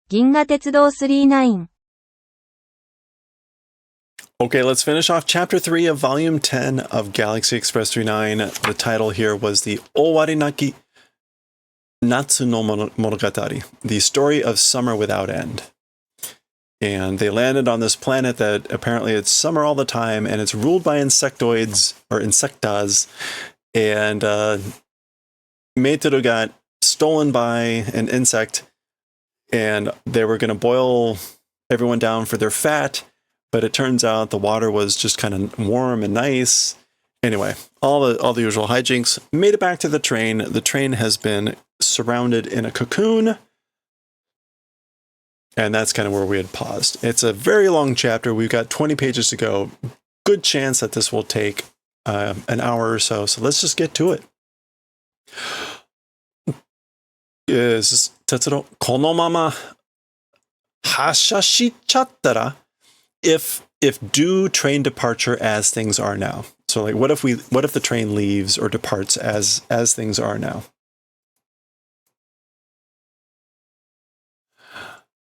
銀河鉄道39。Okay, let's finish off Chapter 3 of Volume 10 of Galaxy Express 39. The title here was the Owarinaki Natsu no Monogatari, the story of summer without end. And they landed on this planet that apparently it's summer all the time, and it's ruled by insectoids, or insectas, and Meiteru got stolen by an insect, and they were going to boil everyone down for their fat, but it turns out the water was just kind of warm and nice. Anyway, all the usual hijinks. Made it back to the train. The train has been surrounded in a cocoon. And that's kind of where we had paused. It's a very long chapter. We've got 20 pages to go. Good chance that this will take an hour or so. So let's just get to it. Tetsuro, このまま発車しちゃったら if do train departure as things are now. So like what if the train leaves or departs as things are now?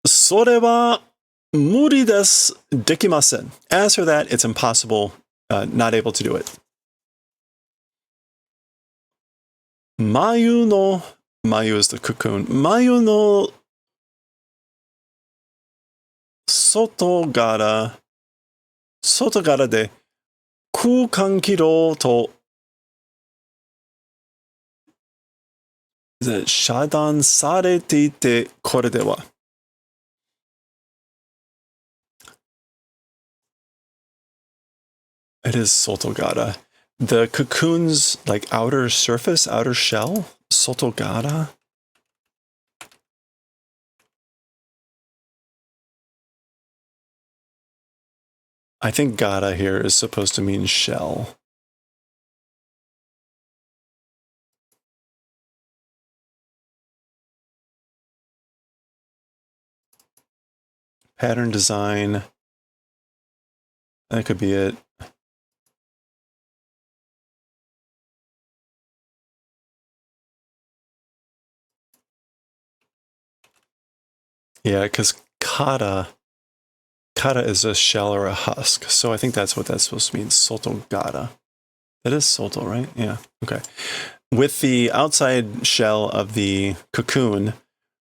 それは無理です。できません. As for that, it's impossible, not able to do it. 眉 is the cocoon. 眉の外側で空間軌道と遮断されていて、これでは。It is sotogara. The cocoon's like outer surface, outer shell? Sotogara? I think gara here is supposed to mean shell. Pattern design. That could be it. Yeah, because kata is a shell or a husk. So I think that's what that's supposed to mean. Sotogara. That is soto, right? Yeah. Okay. With the outside shell of the cocoon,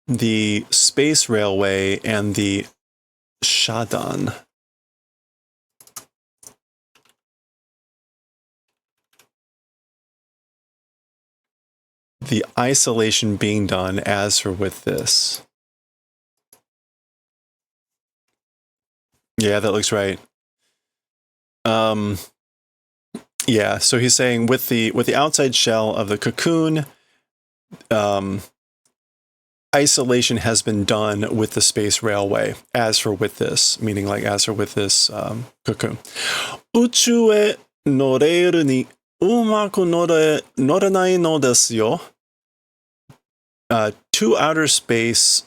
the space railway and the shadan. The isolation being done as for with this. Yeah, that looks right. Yeah, so he's saying with the outside shell of the cocoon, isolation has been done with the space railway, as for with this, meaning like as for with this cocoon. 宇宙へ乗れるにうまく乗れないのですよ. To outer space,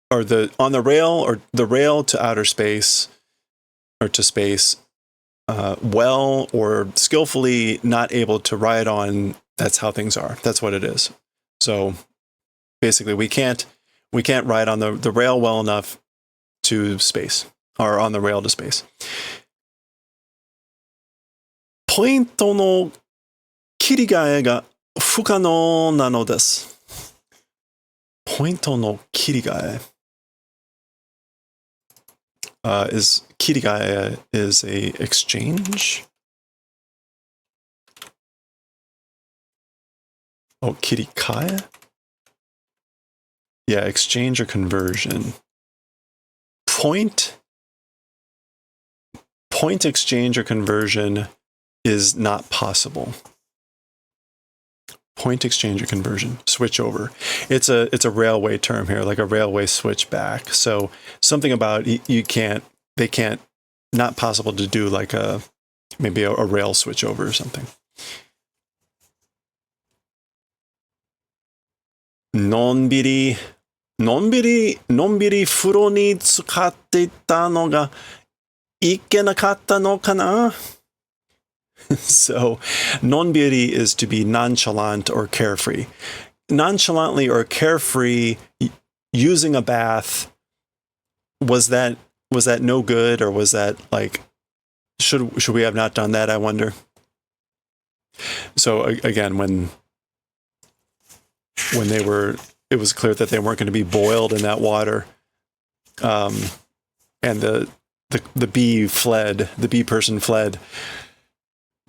or on the rail, or the rail to outer space, or to space, well or skillfully not able to ride on. That's how things are. That's what it is. So basically, we can't ride on the rail well enough to space, or on the rail to space. ポイントの切り替えが不可能なのです. ポイントの切り替え is kirigae is a exchange? Oh, kirikae? Yeah, exchange or conversion. Point exchange or conversion is not possible. Point exchange or conversion, switch over. It's a railway term here, like a railway switch back. they can't, not possible to do like maybe a rail switch over or something. のんびり風呂に浸かっていたのがいけなかったのかな? So, nonbiri is to be nonchalant or carefree. Nonchalantly or carefree, using a bath, was that no good, or was that like, should we have not done that, I wonder? So again, when it was clear that they weren't going to be boiled in that water, and the bee person fled.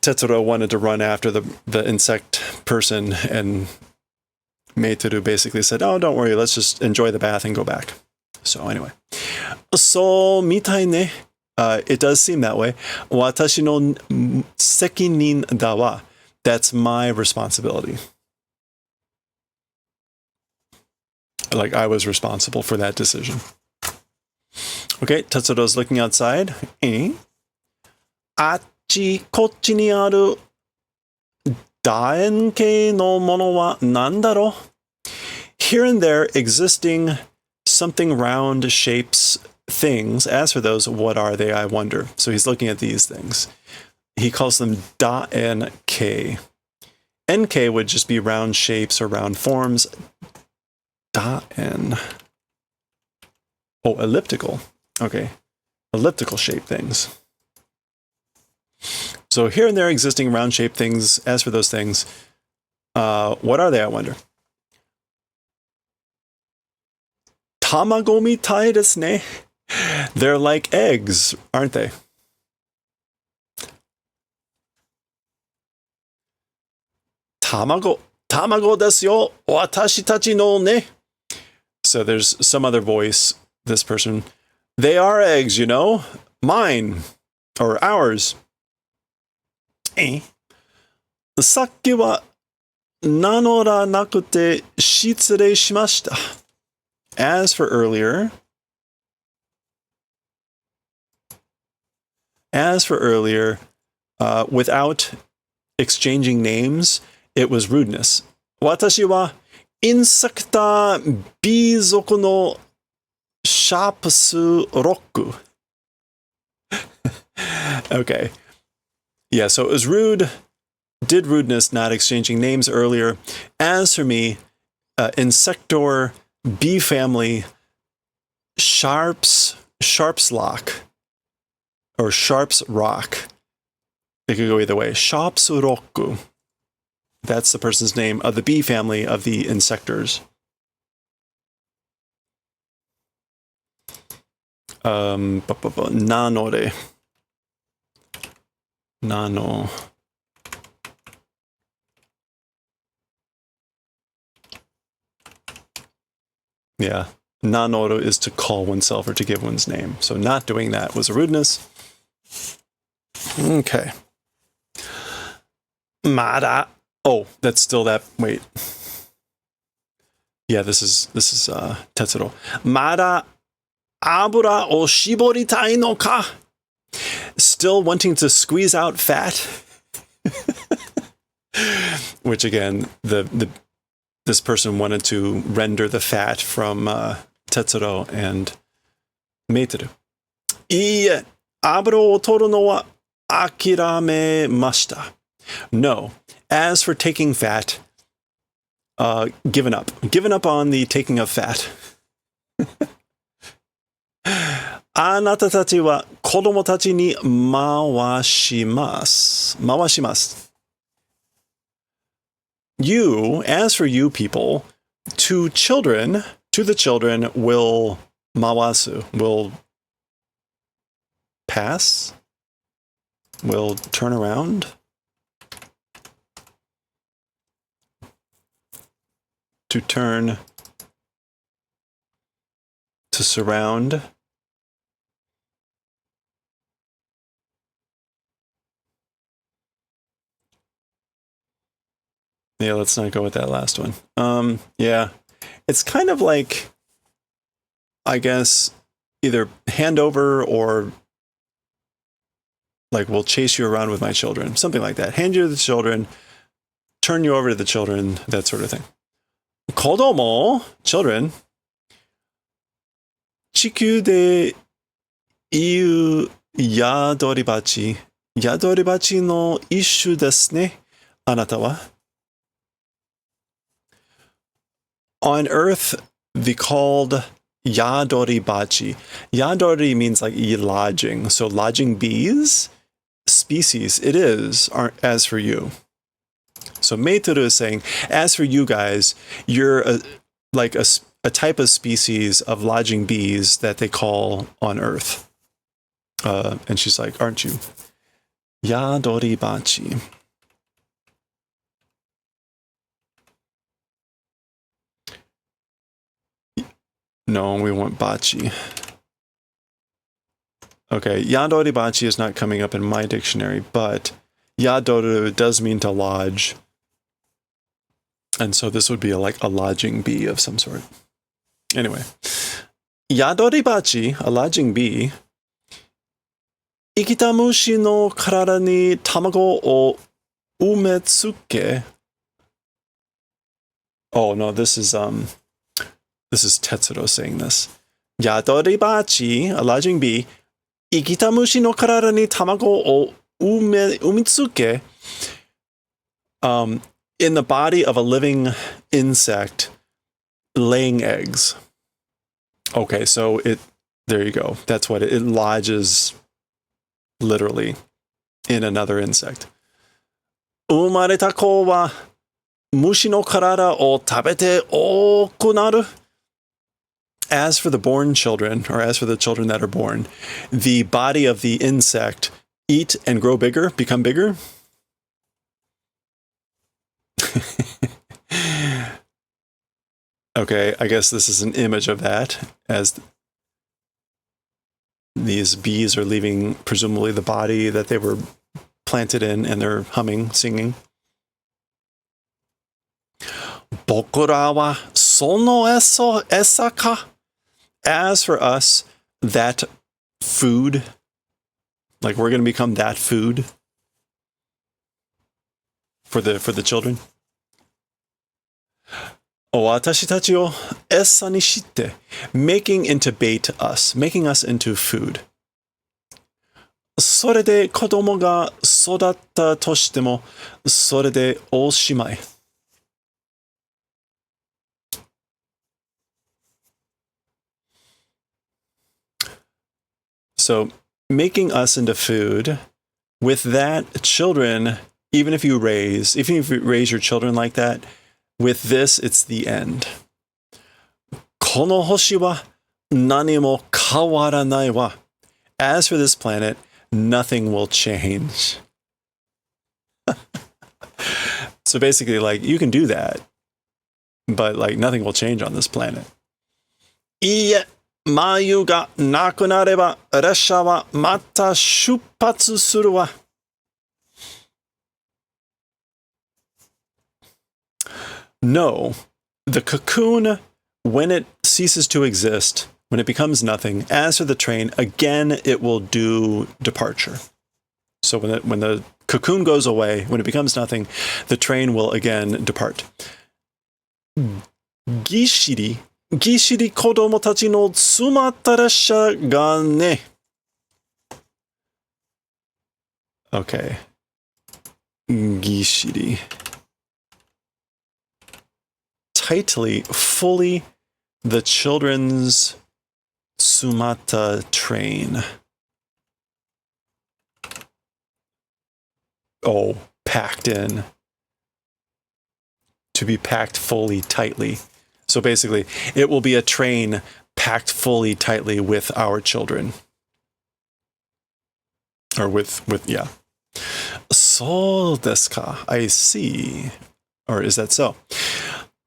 Tetsuro wanted to run after the insect person, and Meitoru basically said, "Oh, don't worry, let's just enjoy the bath and go back." So anyway, so mitai ne. It does seem that way. Watashi no sekinin da wa. That's my responsibility. Like I was responsible for that decision. Okay, Tetsuro's looking outside. Achi kochi ni aru daen kei no mono wa nandaro? Here and there existing something round shapes, things. As for those, what are they, I wonder? So he's looking at these things. He calls them daen kei. NK would just be round shapes or round forms. Daen. Oh, elliptical. Okay. Elliptical shaped things. So here and there existing round shaped things. As for those things, what are they, I wonder? Tamago mitai desu ne. They're like eggs, aren't they? Tamago desu yo, watashi tachi no ne. So there's some other voice, this person. They are eggs, you know. Mine. Or ours. Sakki wa nanora nakute shitsurei shimashita. As for earlier, without exchanging names, it was rudeness. Watashi wa insecta bizoku no sharpsu roku. Okay. Yeah, so it was rude. Did rudeness, not exchanging names earlier. As for me, insector, bee family, sharp's lock, or sharp's rock. It could go either way. Sharpsu roku. That's the person's name of the bee family of the insectors. Nanore. Nano. Yeah. Nanoru is to call oneself or to give one's name. So not doing that was a rudeness. Okay. Mada. Oh, that's still that. Wait. Yeah, this is Tetsuro. Mada abura o shiboritai no ka? Still wanting to squeeze out fat? Which again, this person wanted to render the fat from Tetsuro and Meitoru. Iie, abura o toru no wa akiramemashita. No. As for taking fat, given up. Given up on the taking of fat. Anata tachi wa kodomo tachi ni mawashimasu. Mawashimasu. You, as for you people, to the children will mawasu, will pass, will turn around. To turn, to surround. Yeah, let's not go with that last one. Yeah, it's kind of like, I guess, either hand over or like, we'll chase you around with my children. Something like that. Hand you to the children, turn you over to the children, that sort of thing. Kodomo, children. Chikyū de iu yadoribachi. Yadoribachi no ishu desu ne, anata wa. On Earth, the called Yadori bachi. Yadori means like lodging. So lodging bees, species, it is, aren't as for you. So Meitoru is saying, as for you guys, you're a type of species of lodging bees that they call on Earth. And she's like, aren't you? Yadori bachi. No, we want bachi. Okay, Yadori bachi is not coming up in my dictionary, but Yadoru does mean to lodge. And so this would be like a lodging bee of some sort. Anyway, Yadori bachi, a lodging bee, ikitamushi no karada ni tamago o umetsuke. Oh no, this is Tetsuro saying this. Yadori bachi, a lodging bee, ikitamushi no karada ni tamago o umetsuke. In the body of a living insect laying eggs. Okay, so there you go. That's what it lodges literally in another insect. Umareta ko wa mushi no karada o tabete oku naru. As for the born children, or as for the children that are born, the body of the insect eat and grow bigger, become bigger. Okay, I guess this is an image of that, as these bees are leaving, presumably, the body that they were planted in, and they're humming, singing. Bokura wa sono esa ka? As for us, that food, like we're going to become that food for the children. Watashi tachi o esa ni shite, making into bait us, making us into food. Sore de kodomo ga sodatta toshite mo, sore de oshimai. So, making us into food, with that, children, even if you raise your children like that, with this, it's the end. Kono hoshi wa nani mo kawaranai wa. As for this planet, nothing will change. So basically, like, you can do that, but like nothing will change on this planet. Iie, mayu ga nakunareba resha wa mata shuppatsu suru wa. No, the cocoon, when it ceases to exist, when it becomes nothing, as for the train, again, it will do departure. So when the cocoon goes away, when it becomes nothing, the train will again depart. Gishiri kodomo tachi no tsumatta resha ga ne. Okay. Gishiri. Tightly, fully, the children's Sumata train. Oh, packed in. To be packed fully, tightly. So basically, it will be a train packed fully, tightly with our children. Or with yeah. So desu ka? I see. Or is that so?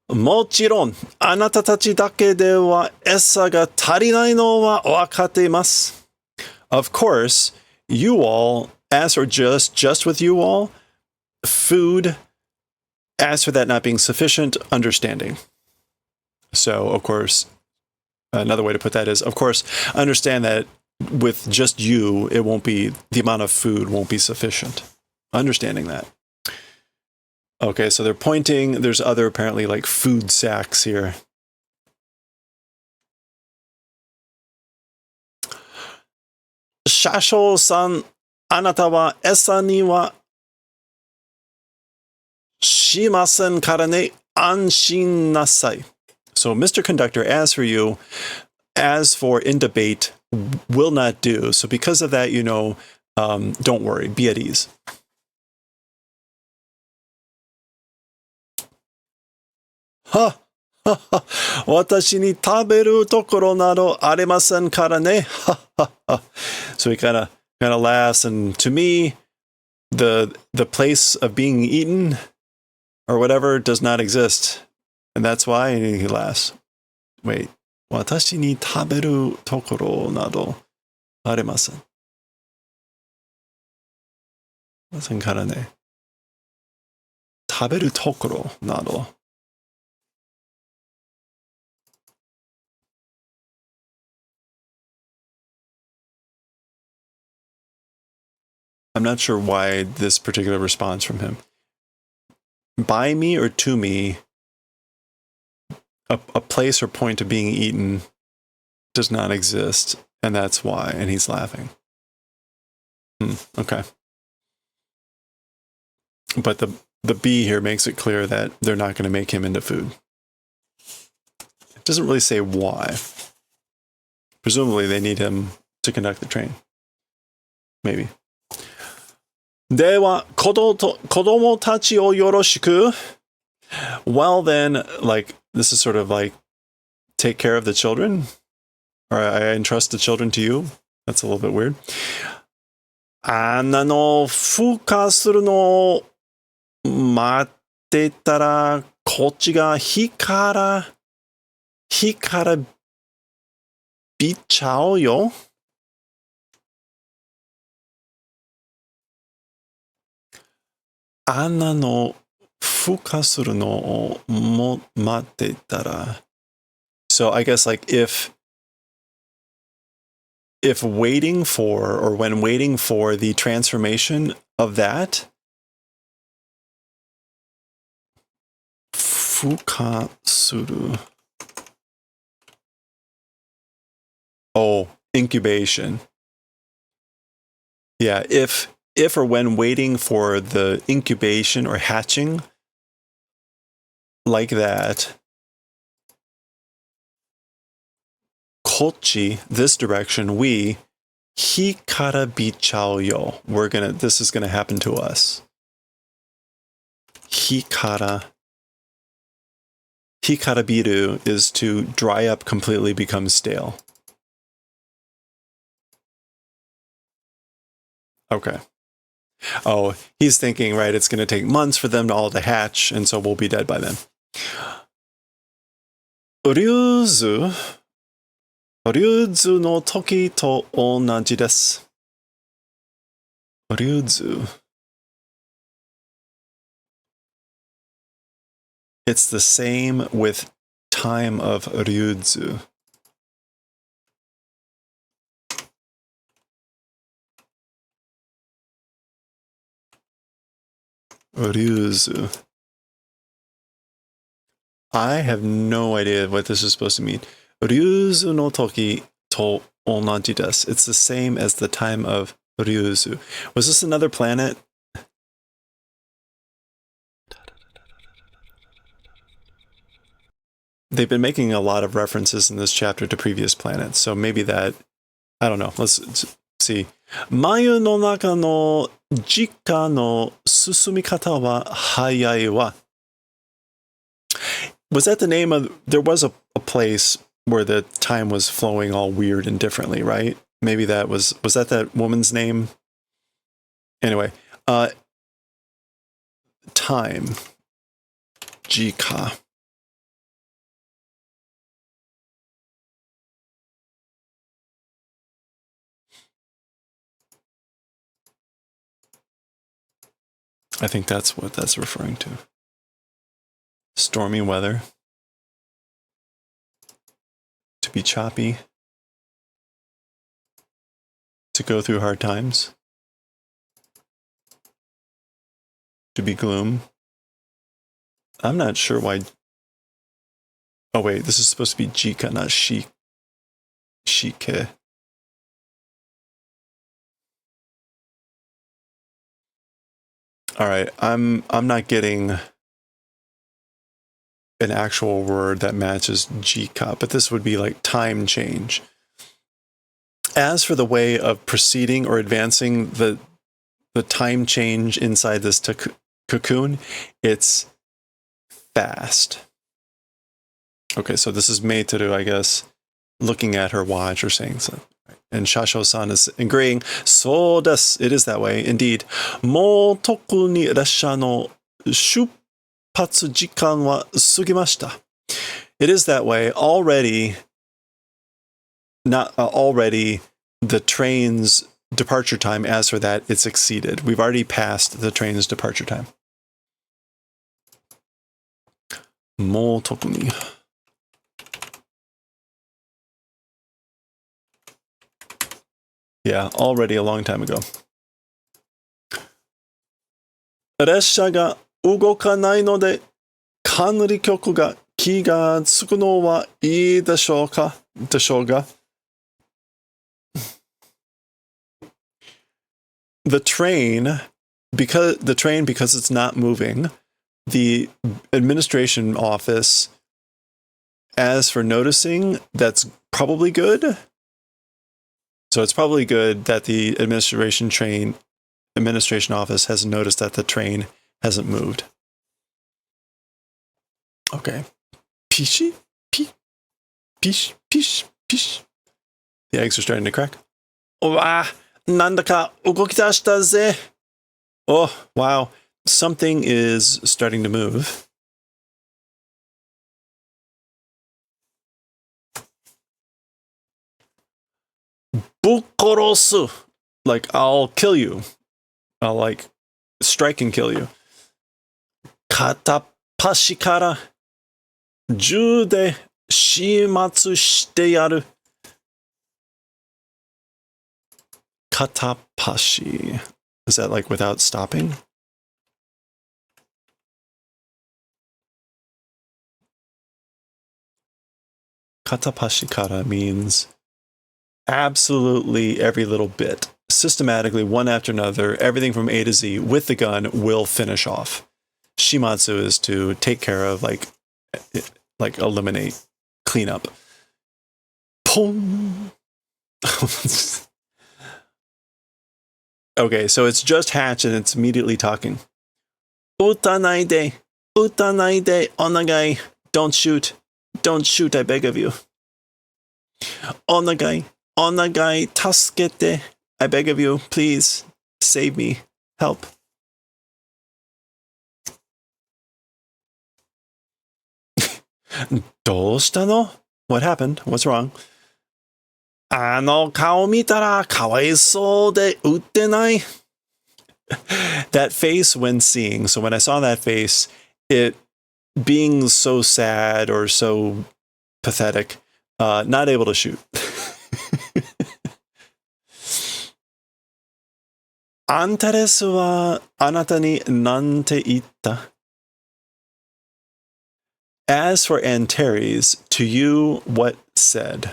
もちろん、あなたたちだけでは餌が足りないのは分かっています。Of course, you all, as for just with you all, food, as for that not being sufficient, understanding. So, of course, another way to put that is, of course, understand that with just you, the amount of food won't be sufficient. Understanding that. Okay, so they're pointing. There's other apparently like food sacks here. Shasho-san, anata wa esa ni wa shimasen kara ne anshin nasai. So Mr. Conductor, as for you, as for in debate, will not do. So because of that, don't worry, be at ease. Ha! 私に食べるところなどありませんからね. So he kind of laughs, and to me, the place of being eaten or whatever does not exist, and that's why he laughs. Wait, 私に食べるところなどありません。ませんからね。食べるところなど。I'm not sure why this particular response from him. By me or to me, a place or point of being eaten does not exist, and that's why, and he's laughing. Okay. But the B here makes it clear that they're not going to make him into food. It doesn't really say why. Presumably they need him to conduct the train. Maybe. では、子供たちをよろしく. Well then, like, this is sort of like, take care of the children? Or I entrust the children to you? That's a little bit weird. あんなの孵化するのを待ってたら、こっちが火からビっちゃうよ。あんなの孵化するのを待ってたら. So I guess like if waiting for, or when waiting for the transformation of that, 孵化する. Oh, incubation. Yeah, if or when waiting for the incubation or hatching, like that, こっち, this direction, we, 火からビちゃうよ. This is gonna happen to us. 火からビる is to dry up completely, become stale. Okay. Oh, he's thinking, right, it's going to take months for them all to hatch, and so we'll be dead by then. リューズの時と同じです. リューズ. It's the same with time of リューズ. Ryuzu. I have no idea what this is supposed to mean. Ryuzu no toki to onaji desu. It's the same as the time of Ryuzu. Was this another planet? They've been making a lot of references in this chapter to previous planets, so maybe that, I don't know. Let's see. Mayu no naka no jika no susumikata wa hayai wa. Was that the name of, there was a place where the time was flowing all weird and differently, right? Maybe that was that woman's name? Anyway, time. Jika. I think that's what that's referring to. Stormy weather. To be choppy. To go through hard times. To be gloom. I'm not sure why. Oh wait, this is supposed to be jika, not shike. All right, I'm not getting an actual word that matches jika, but this would be like time change. As for the way of proceeding or advancing the time change inside this cocoon, it's fast. Okay, so this is Meiteru, I guess, looking at her watch or saying something. And Shasho-san is agreeing. So desu. It is that way, indeed. Mou toku ni rasha no shupatsu jikan wa sugimashita. It is that way. Already, the train's departure time, as for that, it's exceeded. We've already passed the train's departure time. Mou toku ni. Yeah, already a long time ago. 列車が動かないので、管理局が気がつくのはいいでしょうが。The train, because it's not moving, the administration office, as for noticing, that's probably good. So it's probably good that the administration office has noticed that the train hasn't moved. Okay. Pishi? Pish? The eggs are starting to crack. Wow. Nandaka ukokidashita ze. Oh, wow. Something is starting to move. Bukorosu. Like, I'll kill you. I'll, like, strike and kill you. Katapashi kara juu de shimatsu shite yaru. Katapashi. Is that, like, without stopping? Katapashi kara means absolutely every little bit, systematically, one after another, everything from A to Z with the gun will finish off. Shimatsu is to take care of, like eliminate, clean up. Pum. Okay, so it's just hatched and it's immediately talking. Utanaide, onagai, don't shoot, I beg of you. Onagai, tasukete, I beg of you, please, save me, help. Doshita no? What happened? What's wrong? Kao mitara kawaisou de utte nai. That face when seeing. So when I saw that face, it being so sad or so pathetic, not able to shoot. Antaresu wa anata ni nante itta. As for Antares, to you what said?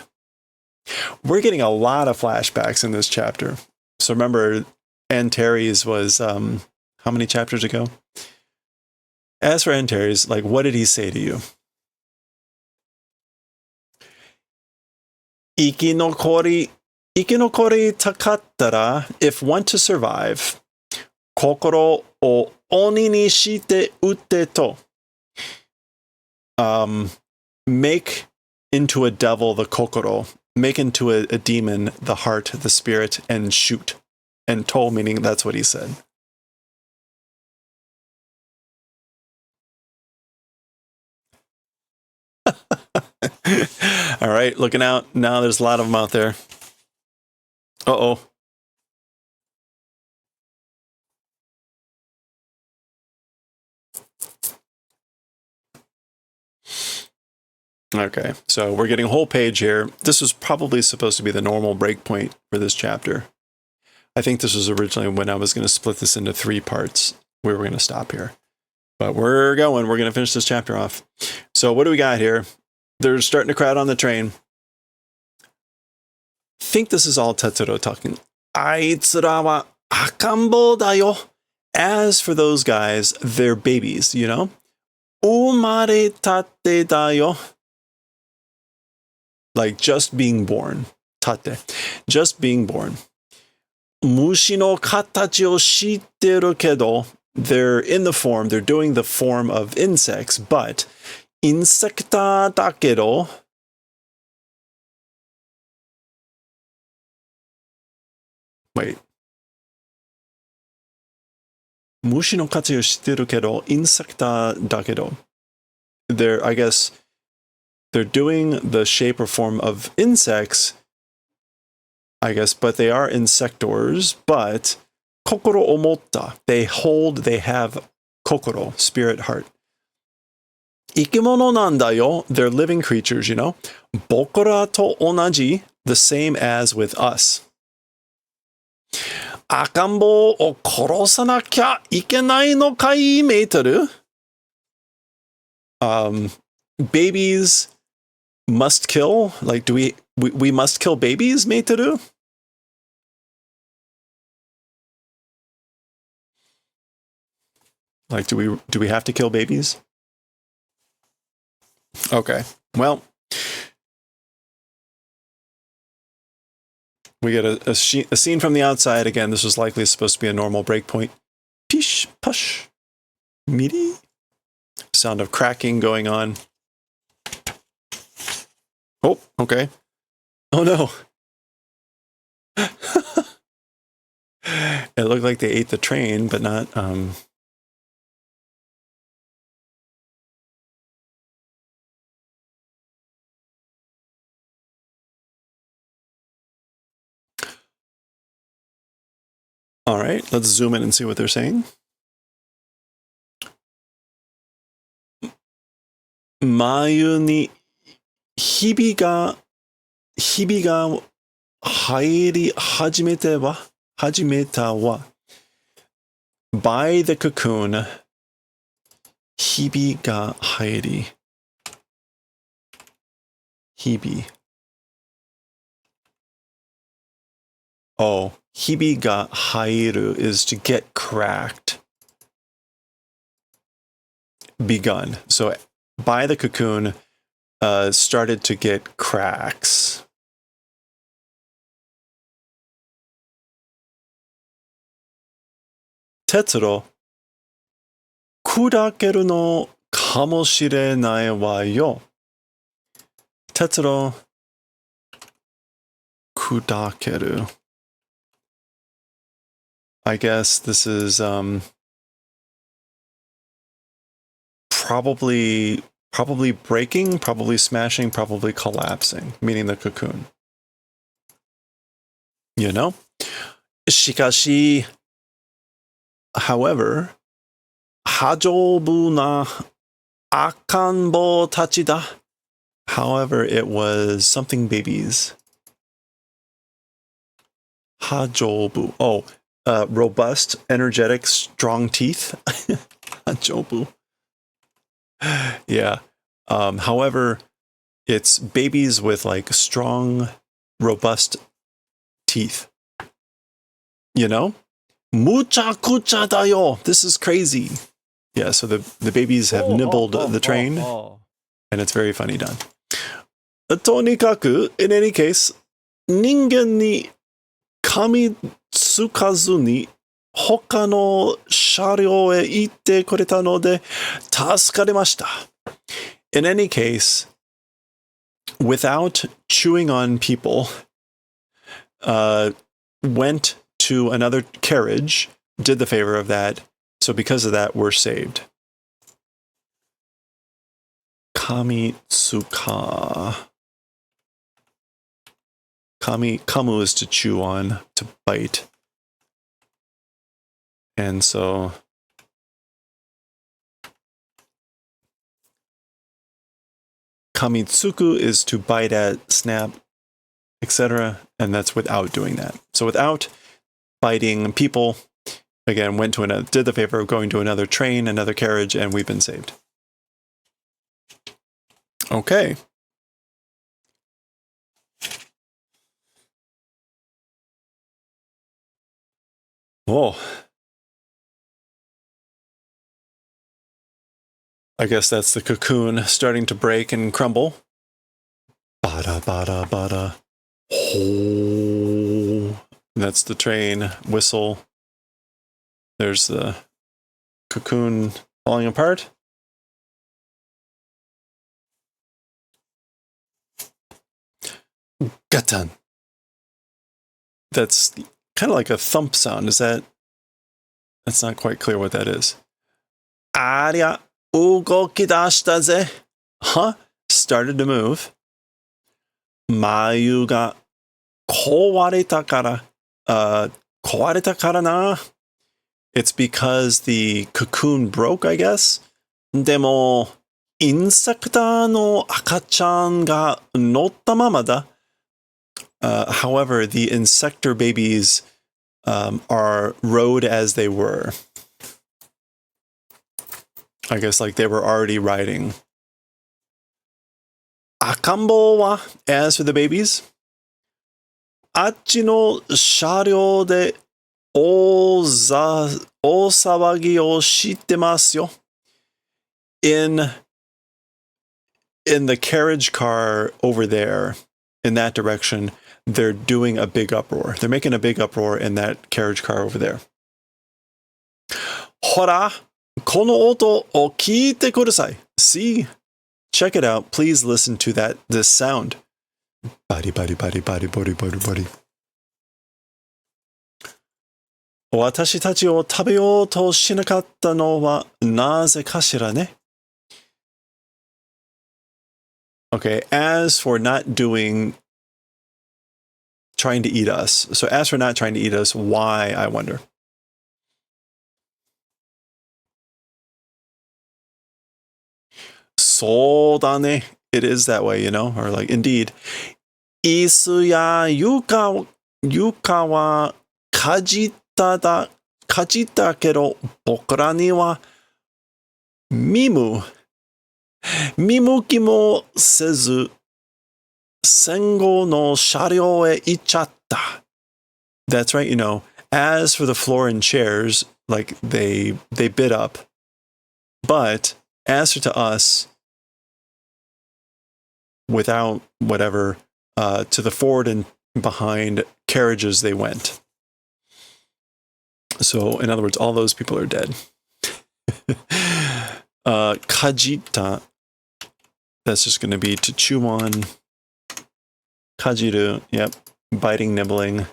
We're getting a lot of flashbacks in this chapter. So remember, Antares was, how many chapters ago? As for Antares, like, what did he say to you? Ikinokori takattara, if want to survive, kokoro o oni ni shite utte to. Make into a devil the kokoro, make into a demon the heart, the spirit, and shoot. And to meaning that's what he said. All right, looking out. Now there's a lot of them out there. Uh-oh. Okay, so we're getting a whole page here. This was probably supposed to be the normal breakpoint for this chapter. I think this was originally when I was going to split this into 3 parts. We were going to stop here. But we're going. We're going to finish this chapter off. So what do we got here? They're starting to crowd on the train. I think this is all Tetsuro talking. Aitsura wa akambo da yo. As for those guys, they're babies, you know? Umaretate da yo. Like just being born. Tate. Just being born. Mushi no katachi o shitteru kedo. They're in the form, they're doing the form of insects, but insecta da kedo. Wait. Mushi no katachi o shitteru kedo, insecta da kedo. I guess they're doing the shape or form of insects, I guess, but they are insectors, but kokoro omotta. They have kokoro, spirit, heart. Ikimono nanda yo. They're living creatures, you know. Bokura to onaji, the same as with us. Akambo o korosanakia ikenai no kai meiteru. Babies must kill. Like, do we must kill babies, meiteru? Like, do we have to kill babies? Okay. Well, we get a scene from the outside. Again, this was likely supposed to be a normal breakpoint. Pish, push, miri. Sound of cracking going on. Oh, okay. Oh no. It looked like they ate the train, but not... All right, let's zoom in and see what they're saying. Mayu ni hibi ga hairi hajimeta wa. By the cocoon, hibi ga hairi. Hibi. Oh, hibi ga hairu is to get cracked. Begun. So by the cocoon, started to get cracks. Tetsuro, kudakeru no kamoshirenai wa yo. Tetsuro, kudakeru. I guess this is probably breaking, probably smashing, probably collapsing, meaning the cocoon. You know? Shikashi, however, hajobu na akanbo tachi da. However, it was something babies. Hajobu. Oh, robust, energetic, strong teeth. Hajobu. Yeah. However, it's babies with like strong, robust teeth. You know? Mucha kucha da yo. This is crazy. Yeah, so the babies have nibbled the train, and it's very funny done. Tonikaku, in any case, ningen ni kamitsukazu ni hoka no sharyou e itte koreta no de tasukaremashita. In any case, without chewing on people, went to another carriage, did the favor of that. So because of that, we're saved. Kamitsuka. Kamu is to chew on, to bite. And so kamitsuku is to bite at, snap, etc. And that's without doing that. So without biting people, again, did the favor of going to another train, another carriage, and we've been saved. Okay. Oh. I guess that's the cocoon starting to break and crumble. Bada, bada, bada. Oh. That's the train whistle. There's the cocoon falling apart. Gatan. That's kind of like a thump sound. That's not quite clear what that is. Aria, ugoki dashita ze. Huh? Started to move. Mayu ga kowareta kara. Kowareta kara na. It's because the cocoon broke, I guess. Demo, insecta no akachan ga notta mama da. However, the insector babies are rode as they were. I guess like they were already riding. Akambo wa, as for the babies, achi no sharyo de osawagi o shitemasu yo. In the carriage car over there, in that direction, they're doing a big uproar. They're making a big uproar in that carriage car over there. Hora, kono oto o kiite kudasai. See? Check it out. Please listen to this sound. Bari, bari, bari, bari, bari, bari, bari. Watashi tachi o tabeyou to shinakatta no wa naze kashira ne? Okay, as for not trying to eat us. So as for not trying to eat us, why, I wonder? So dane. It is that way, or like, indeed. Isu ya yuka wa kajita kedo bokura ni wa mimuki mo sezu sengo no sharyo e ichatta. That's right, as for the floor and chairs, like they bid up. But as for to us, without whatever, to the forward and behind carriages they went. So, in other words, all those people are dead. Kajita, that's just going to be to chew on. Kajiru, yep, biting, nibbling.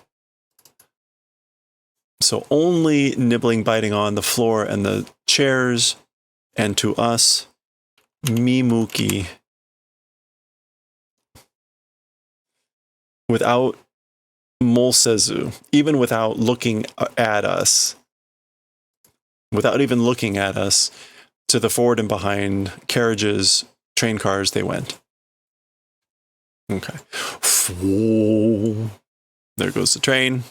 So only nibbling, biting on the floor and the chairs, and to us, mimuki. Without molsezu, even without looking at us, without even looking at us, to the forward and behind carriages, train cars, they went. Okay. There goes the train.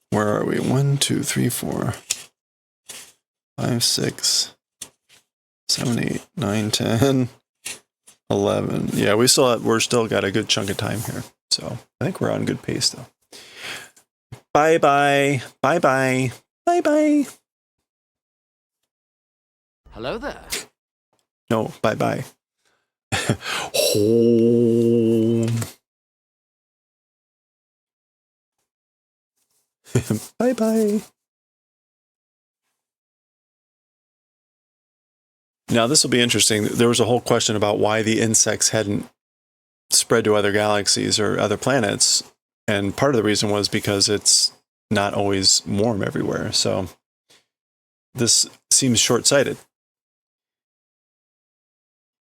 Where are we? 1, 2, 3, 4, 5, 6, 7, 8, 9, 10, 11. Yeah, we're still got a good chunk of time here. So I think we're on good pace though. Bye-bye. Bye-bye. Bye-bye. Hello there. No, bye-bye. Home. Bye-bye. Now, this will be interesting. There was a whole question about why the insects hadn't spread to other galaxies or other planets. And part of the reason was because it's not always warm everywhere. So this seems short-sighted.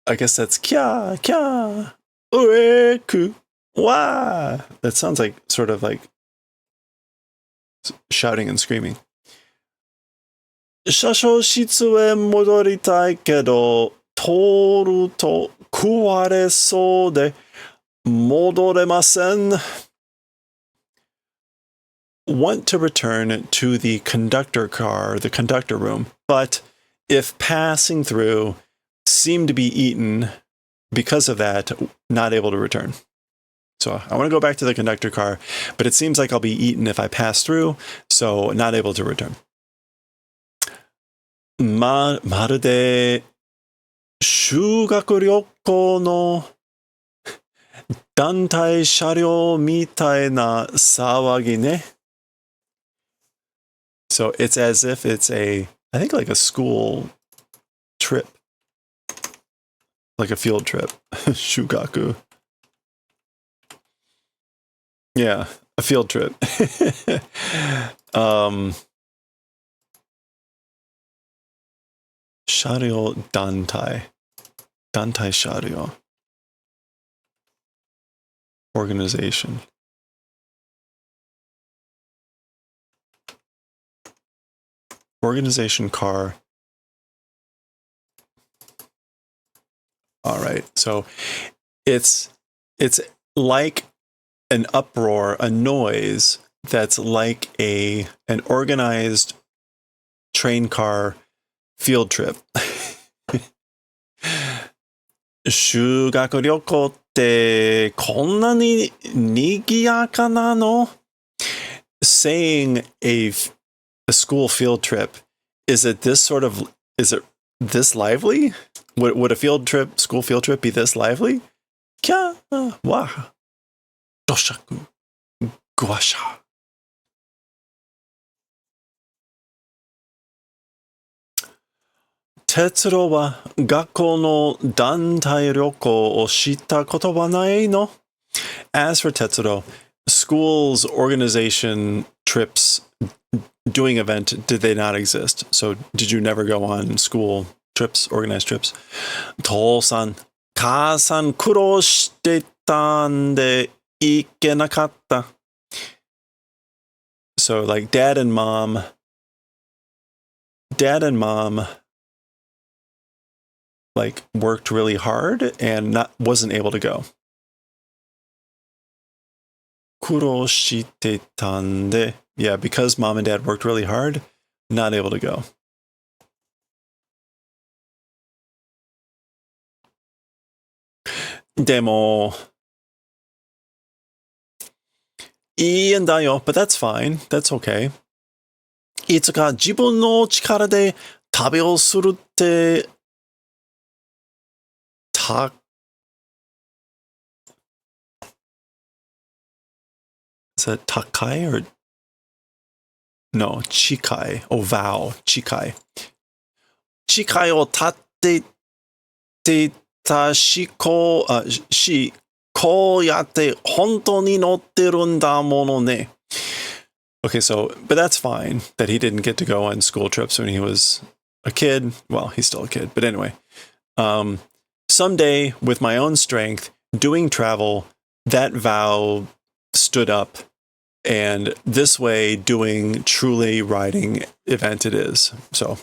I guess that's kya, kya, ueku, wa. That sounds like sort of like shouting and screaming. Shasho shitsu e modoritai kedo, toru to kuwaresou de modoremasen. Want to return to the conductor car, the conductor room, but if passing through, seem to be eaten because of that, not able to return. So I want to go back to the conductor car, but it seems like I'll be eaten if I pass through, so not able to return. まるで修学旅行の団体車両みたいな騒ぎね. So it's as if it's I think like a school trip. Like a field trip. Shugaku. Yeah, a field trip. Shario Dantai. Dantai Shario. Organization. Organization car. All right. So it's like an uproar, a noise that's like an organized train car field trip. 修学旅行ってこんなに賑やかなの? Saying a school field trip, is it this lively? Would a school field trip be this lively? Kya wa doshaku guasha. Tetsuro wa gakkou no dantai ryoko o shitta koto wa nai no? As for Tetsuro, school's organization trips doing event, did they not exist? So did you never go on school trips, organized trips? To-san, ka-san kurou shite taんで行けなかった. So like dad and mom like worked really hard and wasn't able to go. 苦労してたんで, yeah, because mom and dad worked really hard, not able to go. Demo. いいんだよ, but that's fine. That's okay. いつか自分の力で旅をするってIs that takai or no? Chikai. Oh, vow. Chikai. Chikai o tatte te ta shiko shi ko yatte hontou ni notteru n da mono ne. Okay, so but that's fine that he didn't get to go on school trips when he was a kid. Well, he's still a kid, but anyway. Someday, with my own strength, doing travel, that vow stood up, and this way, doing truly riding event it is. So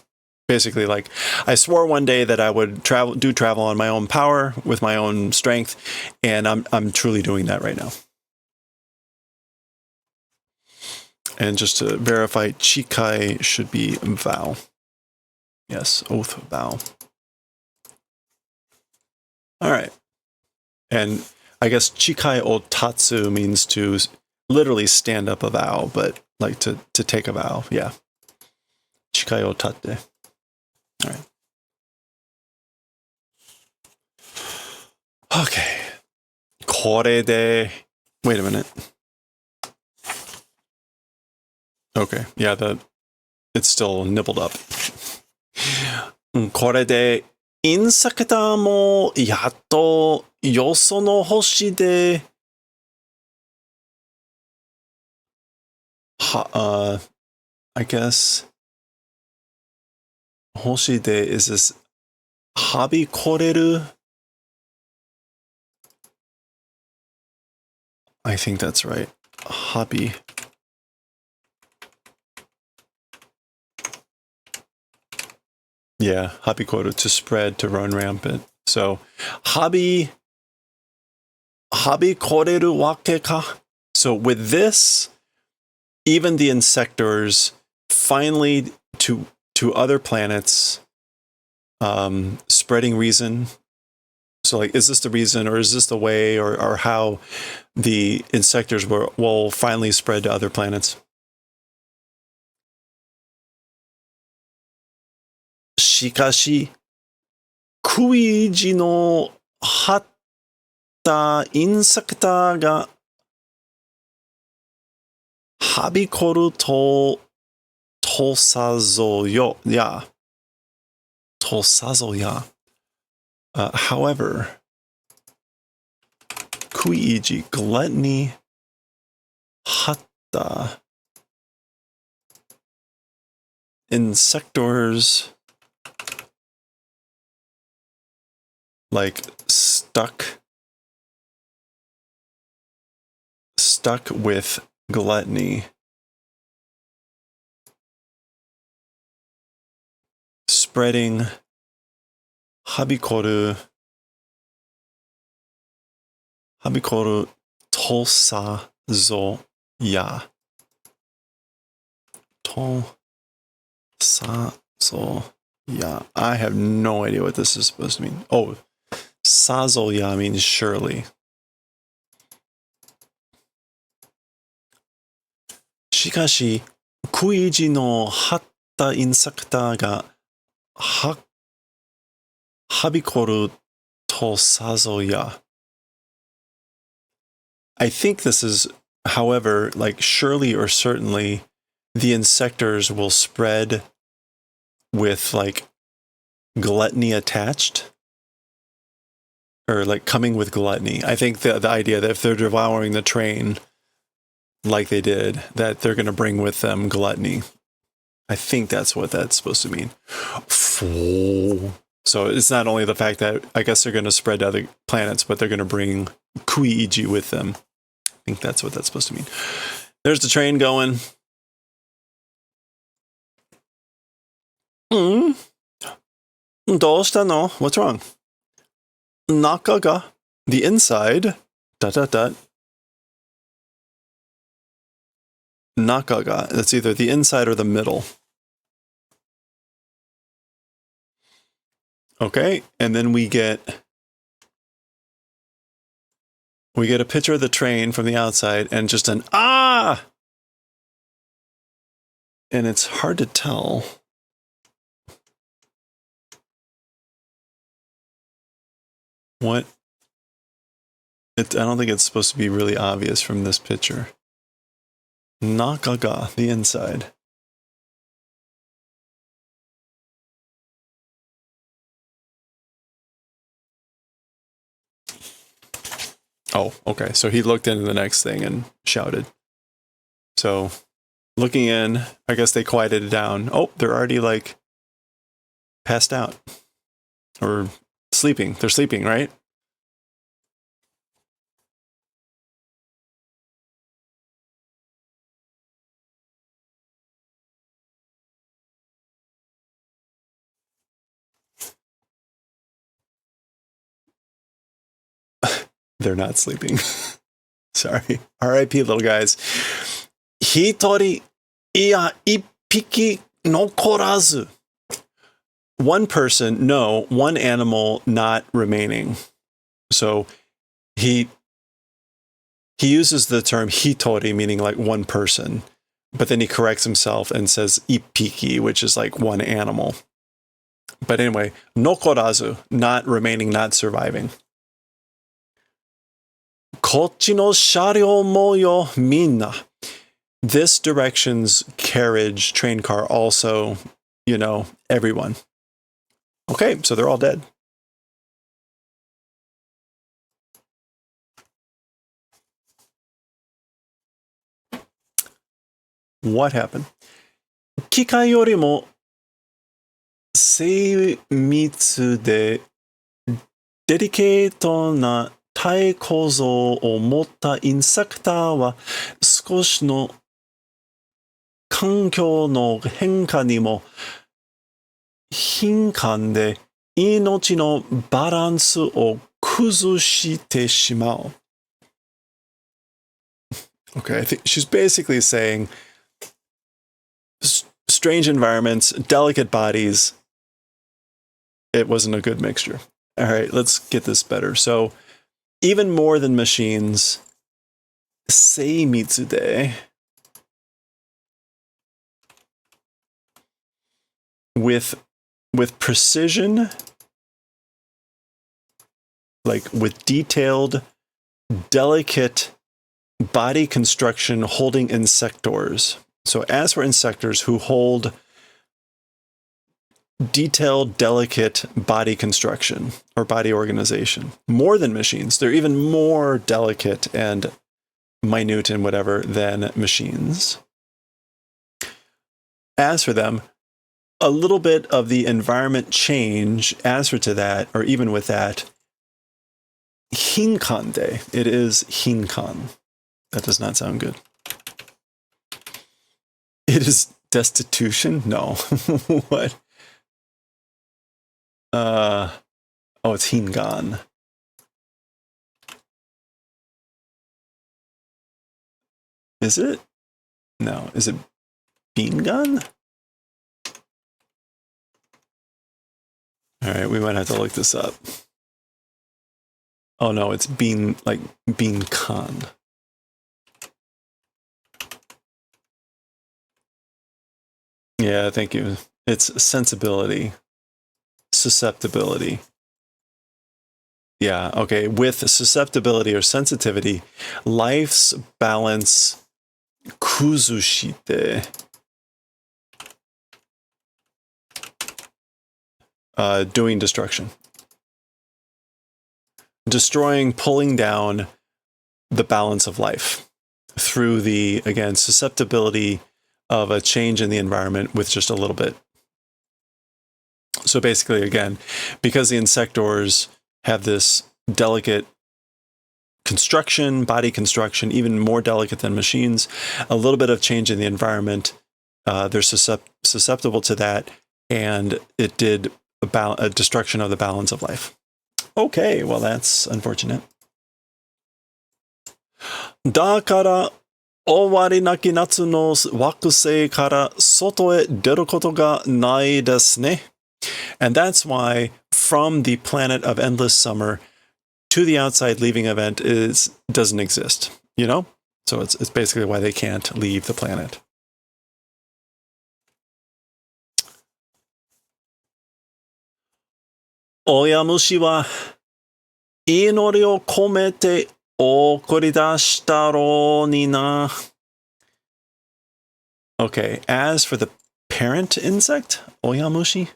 basically, like, I swore one day that I would do travel on my own power with my own strength, and I'm truly doing that right now. And just to verify, chikai should be vow. Yes, oath, vow. All right. And I guess chikai o tatsu means to literally stand up a vow, but like to take a vow. Yeah. Chikai o tatte. All right. Okay. これで wait a minute. Okay. Yeah, it's still nibbled up. これでインサクターもやっとよその星でI guess 星で is this はびこれる? I think that's right. Hobby. Yeah, habikoru, to spread, to run rampant. So, koreru wake ka? So with this, even the insectors finally to other planets, spreading reason. So like, is this the reason, or is this the way, or how the insectors will finally spread to other planets? しかし、食い意地の張ったインセクターがはびこると、とさぞや。However, kuiji, gluttony, hatta, insectors, like stuck with gluttony, spreading, habikoru, tosazo ya. Tosazo ya. I have no idea what this is supposed to mean. Oh, sazo ya means surely. しかし、食い意地の張ったインセクターがはびこるとさぞや。I think this is, however, like surely or certainly, the insectors will spread with like gluttony attached. Or like coming with gluttony. I think the idea that if they're devouring the train like they did, that they're going to bring with them gluttony. I think that's what that's supposed to mean. So it's not only the fact that I guess they're going to spread to other planets, but they're going to bring Kuiji with them. I think that's what that's supposed to mean. There's the train going. No. What's wrong? Nakaga, the inside. ... Nakaga. That's either the inside or the middle. Okay, and then we get a picture of the train from the outside and just an ah! And it's hard to tell. What? I don't think it's supposed to be really obvious from this picture. Nakaga, the inside. Oh, okay. So he looked into the next thing and shouted. So, looking in, I guess they quieted it down. Oh, they're already like passed out. Or sleeping. They're sleeping, right? They're not sleeping. Sorry. R.I.P. little guys. Hitori iya ippiki nokorazu. One person, no, one animal not remaining. So he uses the term hitori, meaning like one person, but then he corrects himself and says ippiki, which is like one animal. But anyway, nokorazu, not remaining, not surviving. Kochi no sharyou mo yo minna. This direction's carriage, train car, also, everyone. Okay, so they're all dead. What happened? Kikai yorimo seimitsu de delicate na 体構造を持ったインセクターは少しの環境の変化にも敏感で命のバランスを崩してしまう。Okay, I think she's basically saying strange environments, delicate bodies. It wasn't a good mixture. All right, let's get this better. So, even more than machines, seimitsude, with with precision, like with detailed, delicate body construction holding insectors. So as for insectors who hold detailed, delicate body construction or body organization, more than machines. They're even more delicate and minute and whatever than machines. As for them, a little bit of the environment change, as for to that, or even with that, hinkande. It is hinkan. That does not sound good. It is destitution? No. What? Oh, it's hingan. Is it? No. Is it bingan? All right, we might have to look this up. Oh no, it's bean, like binkan. Yeah, thank you. It's sensibility. Susceptibility. Yeah, okay. With susceptibility or sensitivity, life's balance kuzushite. Doing destruction. Destroying, pulling down the balance of life through the, again, susceptibility of a change in the environment with just a little bit. So basically, again, because the insectors have this delicate construction, body construction, even more delicate than machines, a little bit of change in the environment, they're susceptible to that, and it did a destruction of the balance of life. Okay, well, that's unfortunate. だから、終わりなき夏の惑星から外へ出ることがないですね。And that's why from the planet of endless summer to the outside leaving event doesn't exist, you know? So it's basically why they can't leave the planet. Oyamushi wa inori o komete okurida ro ni na. Okay, as for the parent insect, Oyamushi.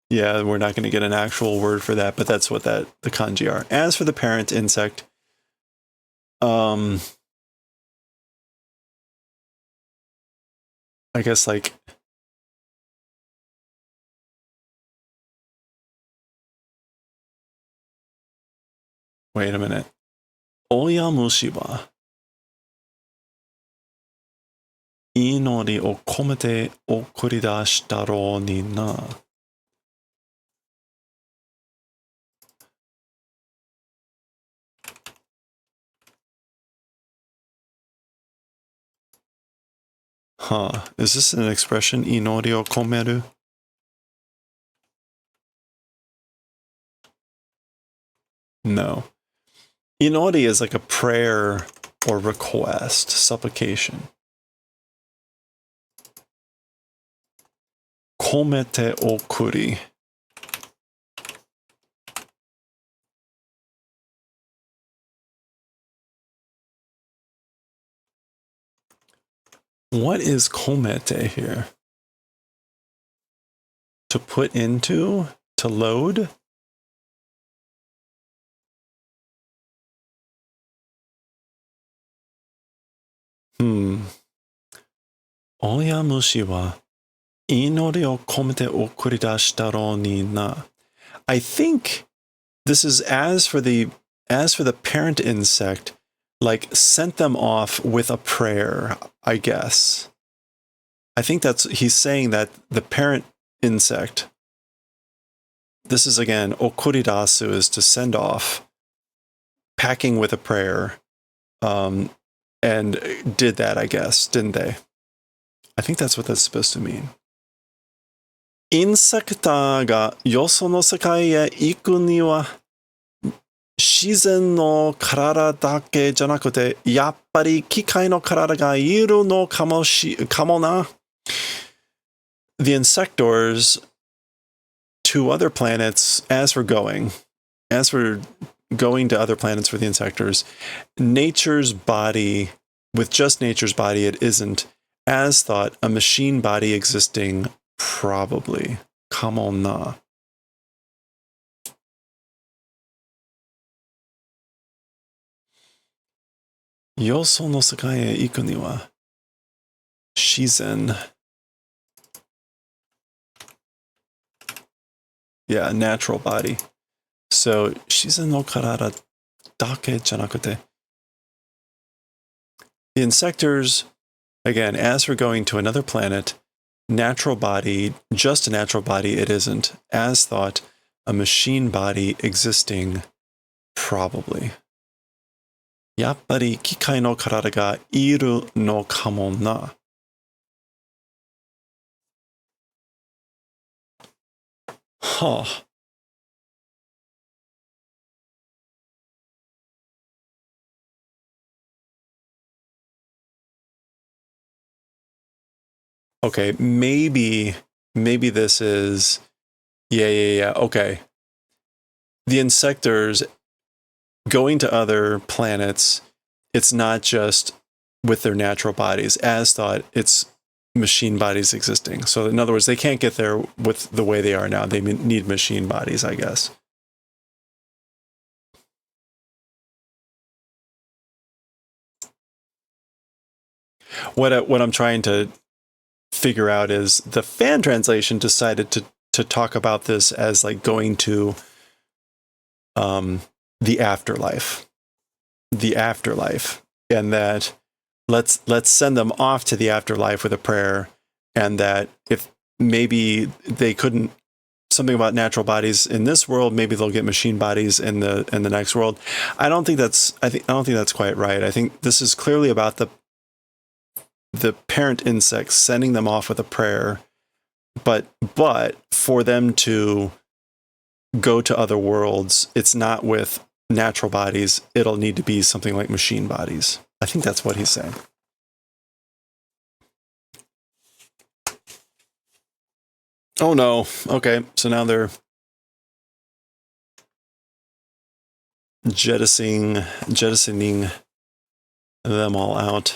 Yeah, we're not going to get an actual word for that, but that's what the kanji are. As for the parent insect, I guess like wait a minute. Oyamushi wa inori o komete okurida ro ni na. Huh. Is this an expression, inori o komeru? No. Inori is like a prayer or request, supplication. Komete okuri. What is komete here? To put into? To load? Oyamushi wa inori o komete okurida ro ni na. I think this is as for the parent insect, like sent them off with a prayer, I guess. I think he's saying that the parent insect, this is again, okuridasu is to send off, packing with a prayer, and did that, I guess, didn't they? I think that's what that's supposed to mean. Insecta ga yoso no sekai e iku ni wa 自自然の体だけじゃなくて、やっぱり機械の体がいるのかもな。The insectors to other planets, as for going to other planets for the insectors, nature's body, with just nature's body, it isn't, as thought, a machine body existing, probably. Kamo na. Yoso no sekai e iku ni wa shizen. Yeah, natural body. So, shizen no karada dake janakute. The insectors, again, as for going to another planet, natural body, just a natural body, it isn't. As thought, a machine body existing, probably. Yappari kikai no karada ga iru no kamo na. Huh. Okay, maybe this is... Yeah, okay. The insectors going to other planets, it's not just with their natural bodies. As thought, it's machine bodies existing. So in other words, they can't get there with the way they are now. They need machine bodies, I guess. What I'm trying to figure out is the fan translation decided to talk about this as like going to the afterlife, and that let's send them off to the afterlife with a prayer, and that if maybe they couldn't, something about natural bodies in this world, maybe they'll get machine bodies in the next world. I don't think that's quite right. I think this is clearly about the parent insects sending them off with a prayer, but for them to go to other worlds, it's not with natural bodies. It'll need to be something like machine bodies. I think that's what he's saying. Oh no. Okay, so now they're jettisoning them all out.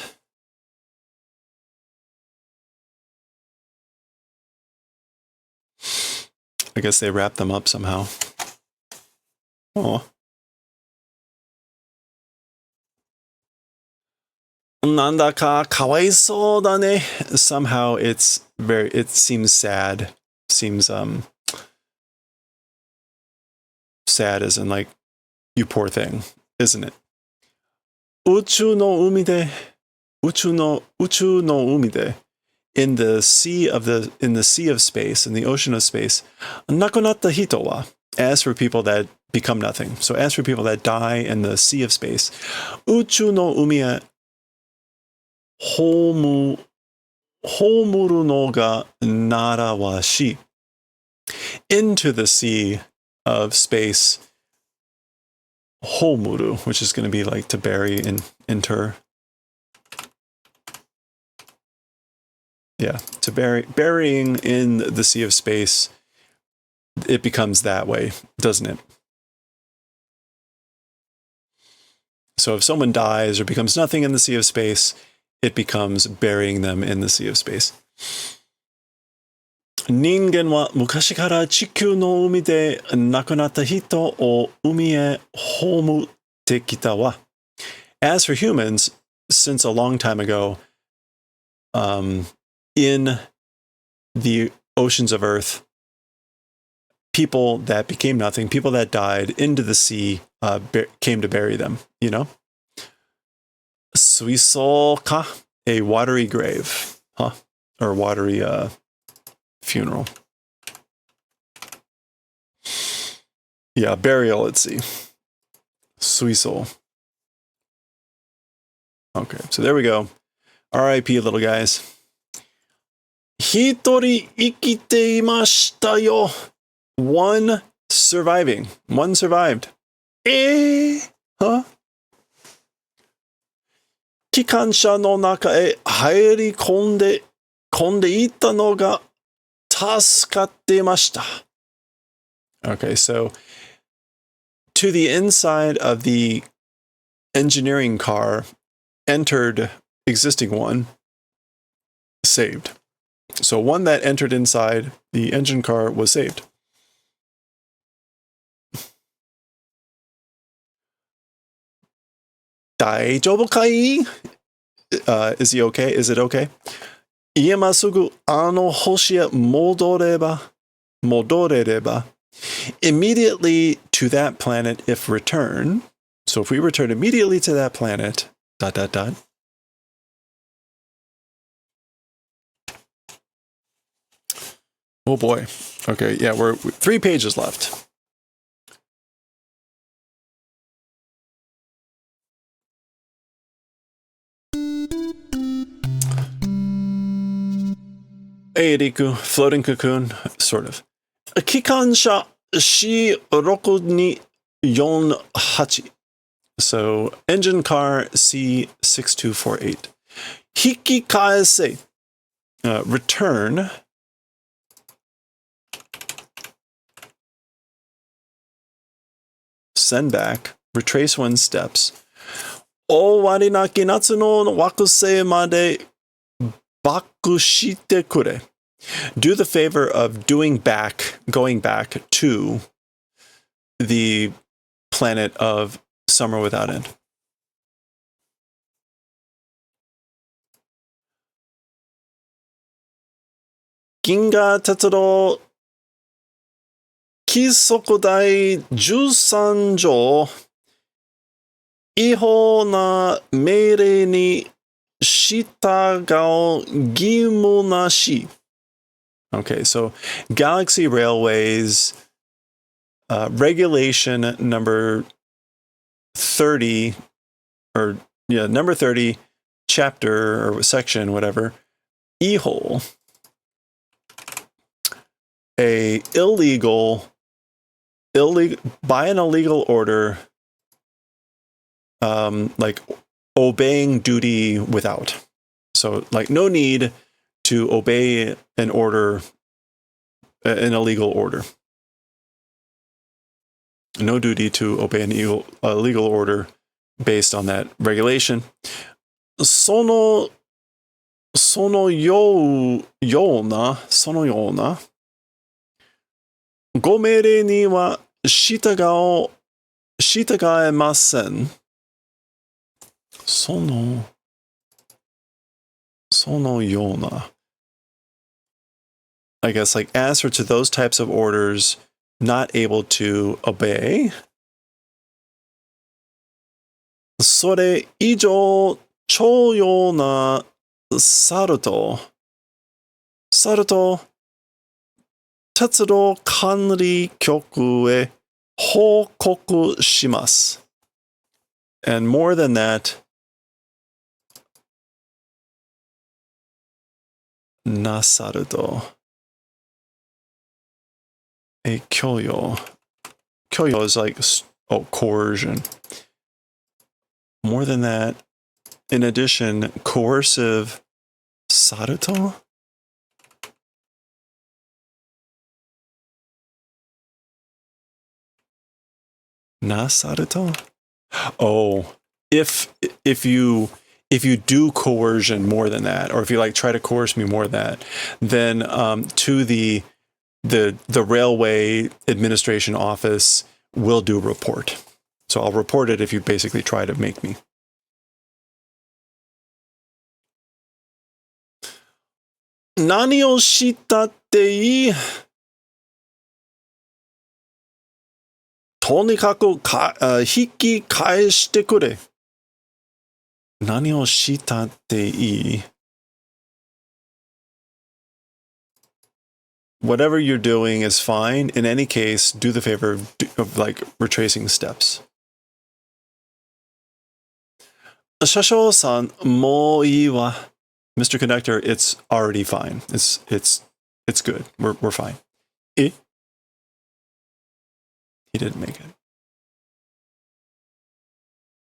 I guess they wrap them up somehow. Oh. Nandaka kawaisou da ne. Somehow it seems sad. Seems sad as in like, you poor thing, isn't it? Uchu no umi de. Uchu no umi de. In the sea of space, in the ocean of space, nakunatta hito wa, as for people that become nothing. So as for people that die in the sea of space, uchu no umi e homuru no ga narawashi. Into the sea of space, homuru, which is going to be like to bury, inter. Yeah, to burying in the sea of space, it becomes that way, doesn't it? So if someone dies or becomes nothing in the sea of space, it becomes burying them in the sea of space. Ningen wa mukashi kara chikyū no umi de nakunatta hito o umi e homute kita wa. As for humans, since a long time ago, in the oceans of Earth, people that became nothing, people that died into the sea, came to bury them, you know? Suiso ka, a watery grave, huh? Or watery funeral. Yeah, burial at sea. Suiso. Okay, so there we go. R.I.P. little guys. Hitori ikite imashita yo. One survived. Huh? 機関車の中へ入り込んでいったのが助かっていました。Okay, so to the inside of the engineering car entered existing one, saved. So one that entered inside the engine car was saved. Daijoubu kai? Is he okay? Is it okay? 今すぐあの星へ戻れれば immediately to that planet if return. So if we return immediately to that planet, ... Oh boy. Okay, yeah, we're 3 pages left. Hey, Riku, floating cocoon, sort of. 機関車 C6248. So, engine car C6248. 引き返せ return. Send back. Retrace one's steps. 終わりなき夏の惑星までバックしてくれ. Do the favor of going back to the planet of Summer Without End. Ginga Tetsudo 規則第13条違法な命令に従う義務なし. Okay, so Galaxy Railways regulation number 30, number 30, chapter or section, whatever, 違法, a illegal, by an illegal order, like obeying duty without. So like no need to obey an order, an illegal order. No duty to obey an illegal order based on that regulation. そのようなご命令には従えません。そのような. I guess like answer to those types of orders, not able to obey. それ以上重要なさると鉄道管理局へ報告します. And more than that, なさると供与 is like coercion. More than that, in addition, coercive saruto? Nasaruto? Oh, if you do coercion more than that, or if you like try to coerce me more than that, then to the railway administration office will do a report. So I'll report it if you basically try to make me. Nani o shitaっていい? とにかく引き返してくれ. 何をしたっていい? Whatever you're doing is fine. In any case, do the favor of like retracing steps. 車掌さん、もういいわ. Mr. Conductor, it's already fine. It's good. We're fine. He didn't make it.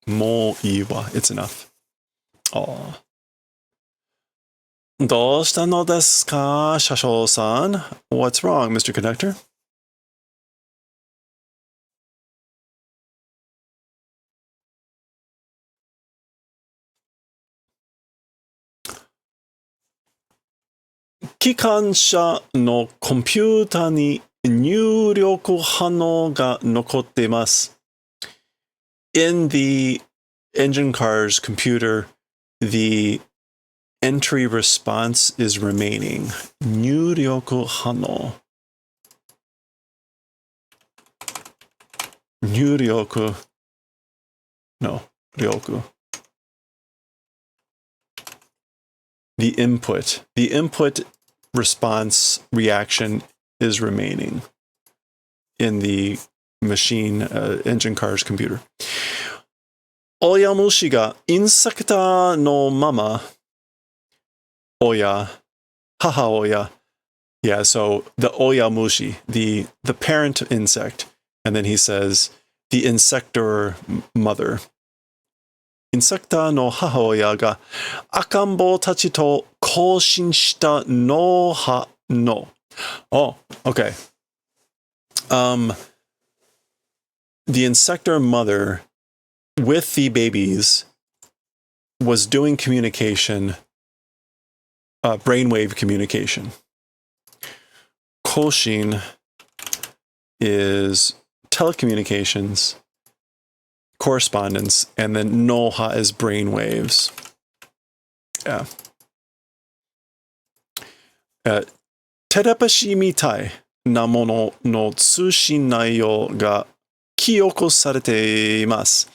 もういいわ. It's enough. Aw. どうしたのですか, 車掌さん? What's wrong, Mr. Conductor? 機関車のコンピュータに入力反応が残っています. In the engine car's computer, the entry response is remaining. 入力反応. 入力. No, 力. The input response reaction is remaining in the machine engine car's computer. 親虫がインセクターのまま親母親 yeah, so the oyamushi, the parent insect, and then he says the insector mother. インセクターの母親が赤ん坊たちと交信したのはの。Oh, okay. The insector mother with the babies was doing communication, brainwave communication. Koshin is telecommunications, correspondence, and then noha is brainwaves. Yeah. Telepathy mitai na mono no tsushin naiyo ga kyoko sarete imasu.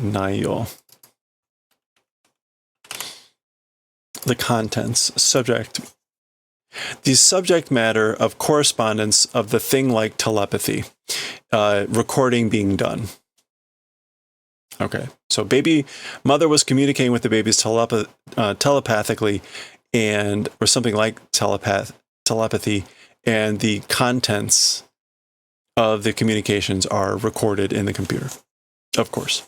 Naiyo. The contents, subject. The subject matter of correspondence of the thing like telepathy, recording being done. Okay, so mother was communicating with the babies telepathically, or something like telepathy, and the contents of the communications are recorded in the computer, of course.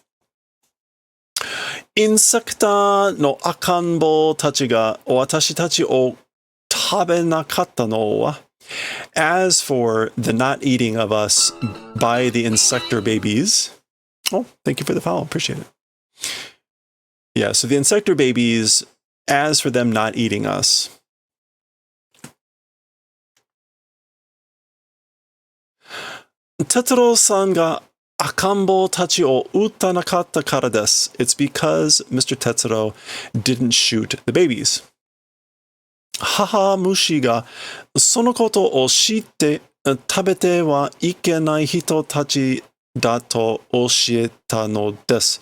インセクターの赤ん坊たちが私たちを食べなかったのは As for the not eating of us by the insector babies. Oh, thank you for the follow. Appreciate it. Yeah, so the insector babies, as for them not eating us. Tetsuro-san ga akambo tachi o utanakatta kara desu. It's because Mr. Tetsuro didn't shoot the babies. Haha mushi ga sono koto o shitte tabete wa ikenai hito tachi da to oshieta no desu.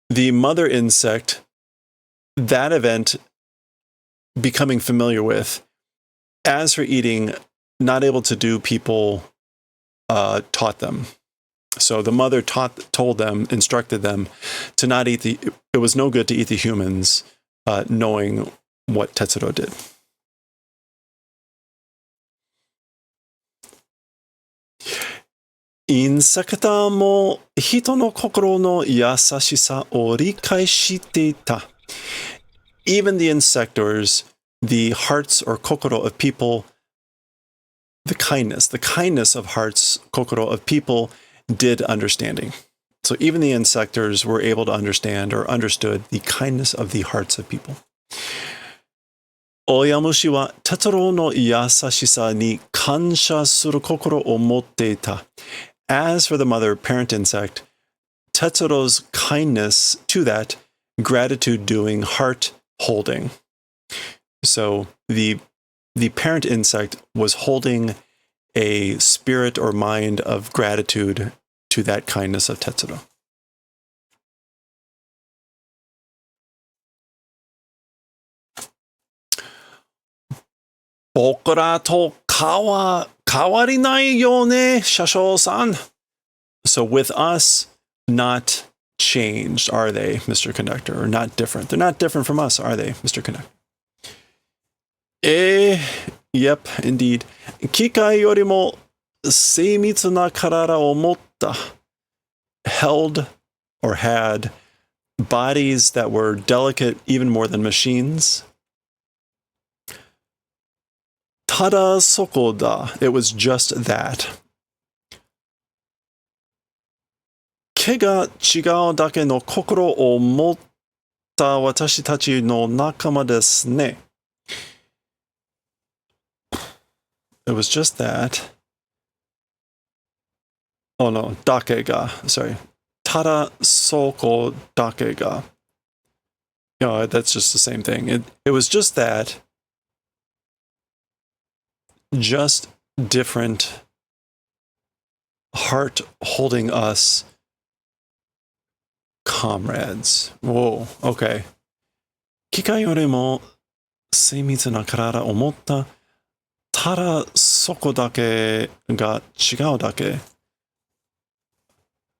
The mother insect, that event becoming familiar with, as for eating, not able to do, people taught them. So the mother told them, instructed them to not eat it was no good to eat the humans, knowing what Tetsuro did. Insekta mo hito no kokoro no yasashisa o rikai shite ita. Even the insectors, the hearts or kokoro of people, the kindness of hearts, kokoro of people, did understanding. So even the insectors were able to understand or understood the kindness of the hearts of people. Oyamushi wa Tetsuro no yasashisa ni kansha suru kokoro o motte ita. As for the mother parent insect, Tetsuro's kindness to that, gratitude doing, heart holding. So the parent insect was holding a spirit or mind of gratitude to that kindness of Tetsuro. Bokura to kawarinai yo ne, Shasho-san. So with us, not changed, are they, Mr. Conductor? Or not different? They're not different from us, are they, Mr. Conductor? Yep, indeed. Kikai yorimo 精密な体を持った held or had bodies that were delicate even more than machines. ただそこだ. It was just that. 毛が違うだけの心を持った私たちの仲間ですね. It was just that. Oh no, だけが. Sorry. ただそこだけが. No, that's just the same thing. It was just that. Just different heart holding us comrades. Whoa, okay. 機械よりも精密な体を持ったただそこだけが違うだけ.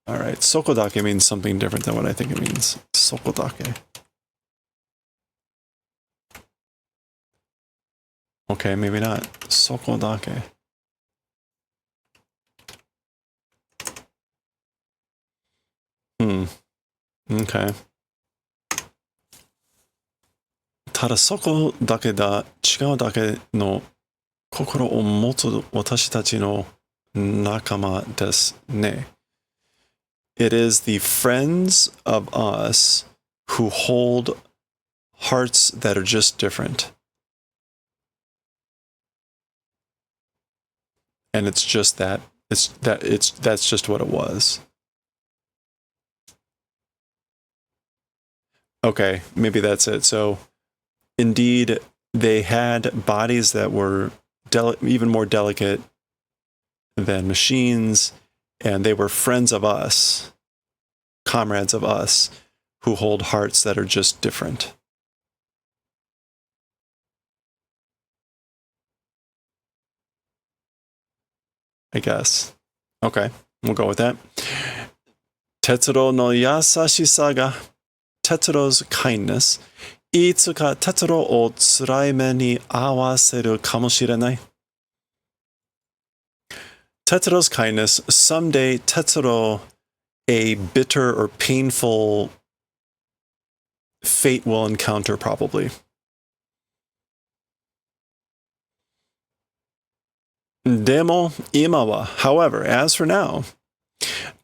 Alright, そこだけ means something different than what I think it means. そこだけ. Okay, maybe not. そこだけ. Okay. ただそこだけだ、違うだけの心を持つ私たちの仲間ですね. It is the friends of us who hold hearts that are just different. And it's just that. That's just what it was. Okay, maybe that's it. So, indeed, they had bodies that were even more delicate than machines, and they were friends of us, comrades of us, who hold hearts that are just different. I guess. Okay, we'll go with that. Tetsuro no yasashisaga, Tetsuro's kindness, いつかTetsuroを辛い目に遭わせるかもしれない. Tetsuro's kindness, someday Tetsuro, a bitter or painful fate will encounter probably. でも今は, however, as for now,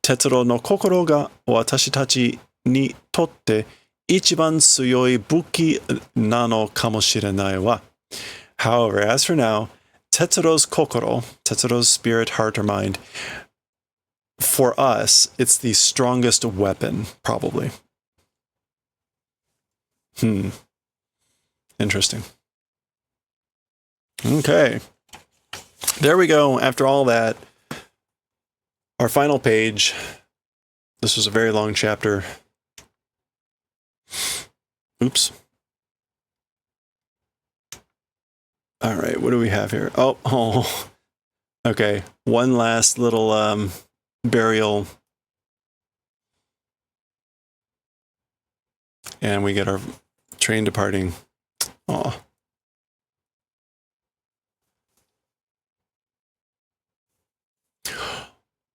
Tetsuroの心が私たちにとって一番強い武器なのかもしれないわ. However, as for now, Tetsuro's kokoro, Tetsuro's spirit, heart, or mind, for us, it's the strongest weapon, probably. Interesting. Okay. There we go. After all that, our final page. This was a very long chapter. Oops. All right, what do we have here? Oh. Okay, one last little burial. And we get our train departing. Oh.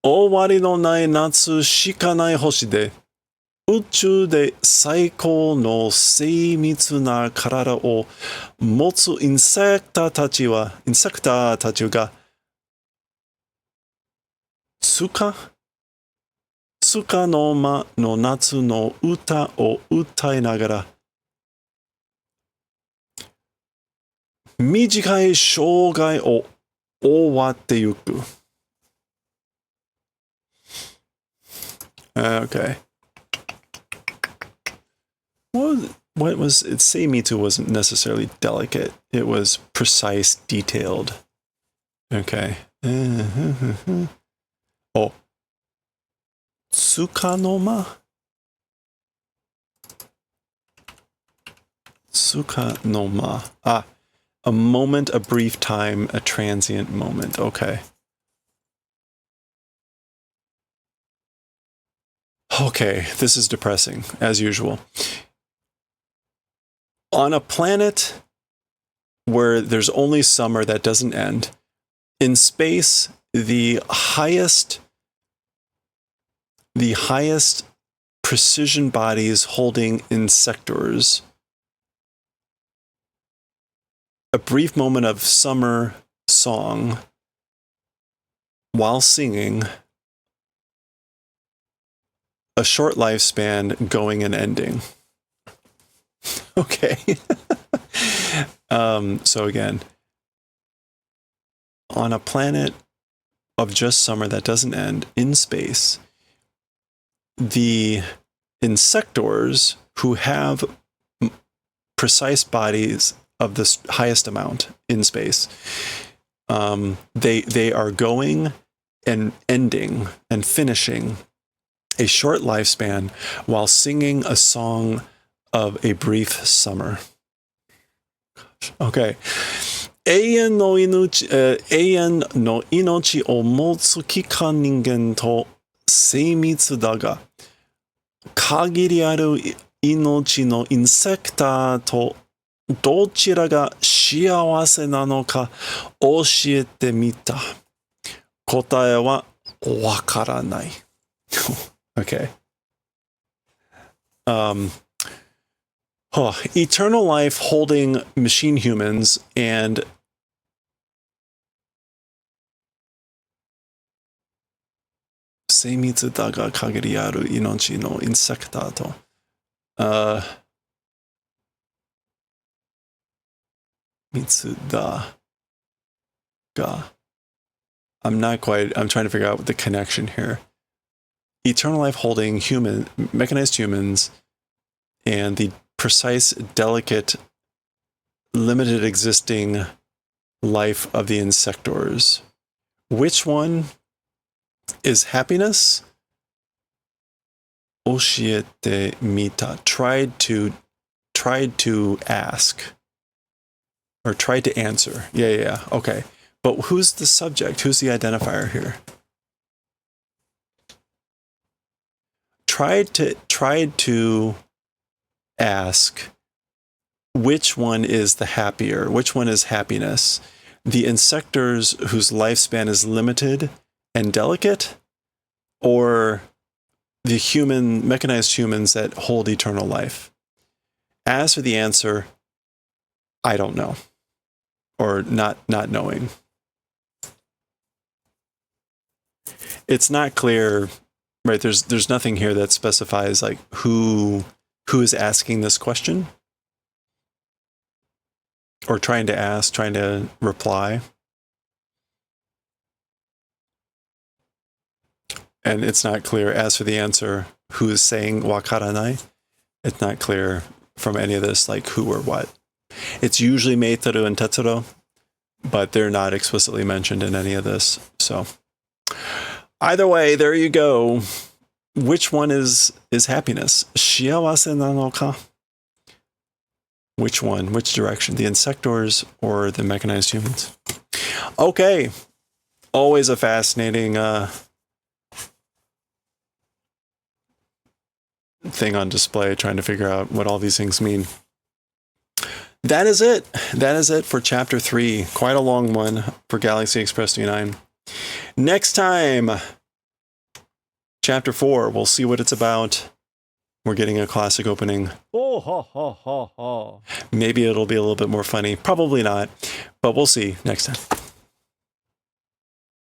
Owari no nai natsu shikanai hoshi de 宇宙で最高の精密な体を持つインセクターたちがつかの間の夏の歌を歌いながら短い生涯を終わってゆく。Okay. What was it? Seimitsu wasn't necessarily delicate. It was precise, detailed. Okay. Oh. Tsukanoma? Tsukanoma. Ah. A moment, a brief time, a transient moment. Okay. Okay, this is depressing, as usual. On a planet where there's only summer that doesn't end, in space, the highest precision bodies holding insectors. A brief moment of summer song while singing. A short lifespan going and ending. Okay. So again, on a planet of just summer that doesn't end, in space, the insectors who have precise bodies of the highest amount in space, they are going and ending and finishing a short lifespan while singing a song of a brief summer. Okay. 永遠の命を持つ期間人間と精密だが、限りある命のインセクターとどちらが幸せなのか教えてみた。答えはわからない。Okay. Eternal life holding machine humans and Seimitsu da ga kagiri aru inochi no insecta to. Mitsu da ga. I'm trying to figure out the connection here. Eternal life holding mechanized humans and the precise, delicate, limited existing life of the insectors. Which one is happiness? Oshiete mita. Tried to ask. Or tried to answer. Yeah. Okay. But who's the subject? Who's the identifier here? Tried to ask which one is the happier, which one is happiness? The insectors whose lifespan is limited and delicate, or the mechanized humans that hold eternal life? As for the answer, I don't know, or not knowing. It's not clear, right? There's nothing here that specifies like who is asking this question or trying to reply. And it's not clear as for the answer, who is saying wakaranai. It's not clear from any of this, like who or what. It's usually Meitaru and Tetsuro, but they're not explicitly mentioned in any of this. So either way, there you go. Which one is happiness? Shiawase nano ka? Which one? Which direction? The insectors or the mechanized humans? Okay. Always a fascinating thing on display, trying to figure out what all these things mean. That is it. That is it for Chapter 3. Quite a long one for Galaxy Express 39. Next time, Chapter 4. We'll see what it's about. We're getting a classic opening. Oh, ha, ha, ha, ha. Maybe it'll be a little bit more funny. Probably not. But we'll see next time.